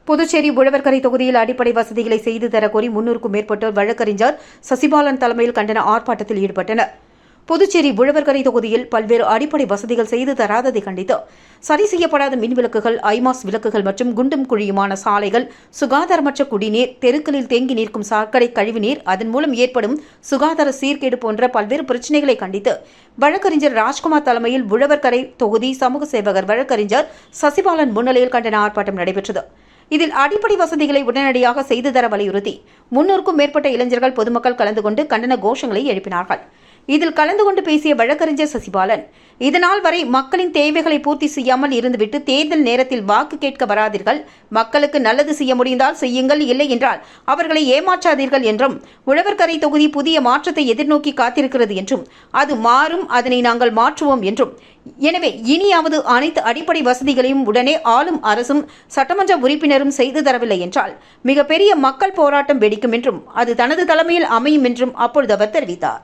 புதுச்சேரி உழவர்கரை தொகுதியில் அடிப்படை வசதிகளை செய்து தரக்கோரி 300க்கும் மேற்பட்டோர் வழக்கறிஞர் சசிபாலன் தலைமையில் கண்டன ஆர்ப்பாட்டத்தில் ஈடுபட்டனர். புதுச்சேரி உழவர்கரை தொகுதியில் பல்வேறு அடிப்படை வசதிகள் செய்து தராததை கண்டித்து சரி செய்யப்படாத மின்விளக்குகள், ஐமாஸ் விளக்குகள் மற்றும் குண்டும் குழியுமான சாலைகள், சுகாதாரமற்ற குடிநீர், தெருக்களில் தேங்கி நிற்கும் சாக்கடை கழிவுநீர், அதன் மூலம் ஏற்படும் சுகாதார சீர்கேடு போன்ற பல்வேறு பிரச்சினைகளை கண்டித்து வழக்கறிஞர் ராஜ்குமார் தலைமையில் உழவர்கரை தொகுதி சமூக சேவகர் வழக்கறிஞர் சசிபாலன் முன்னிலையில் கண்டன ஆர்ப்பாட்டம் நடைபெற்றது. இதில் அடிப்படை வசதிகளை உடனடியாக செய்து தர வலியுறுத்தி 300க்கும் மேற்பட்ட இளைஞர்கள், பொதுமக்கள் கலந்து கொண்டு கண்டன கோஷங்களை எழுப்பினார்கள். இதில் கலந்து கொண்டு பேசிய வழக்கறிஞர் சசிபாலன், இதனால் வரை மக்களின் தேவைகளை பூர்த்தி செய்யாமல் இருந்துவிட்டு தேர்தல் நேரத்தில் வாக்கு கேட்க வராதீர்கள். மக்களுக்கு நல்லது செய்ய முடிந்தால் செய்யுங்கள், இல்லை என்றால் அவர்களை ஏமாற்றாதீர்கள் என்றும், உழவர்கரை தொகுதி புதிய மாற்றத்தை எதிர்நோக்கி காத்திருக்கிறது என்றும், அது மாறும், அதனை நாங்கள் மாற்றுவோம் என்றும், எனவே இனியாவது அனைத்து அடிப்படை வசதிகளையும் உடனே ஆளும் அரசும் சட்டமன்ற உறுப்பினரும் செய்து தரவில்லை என்றால் மிகப்பெரிய மக்கள் போராட்டம் வெடிக்கும் என்றும், அது தனது தலைமையில் அமையும் என்றும் அப்பொழுது அவர் தெரிவித்தார்.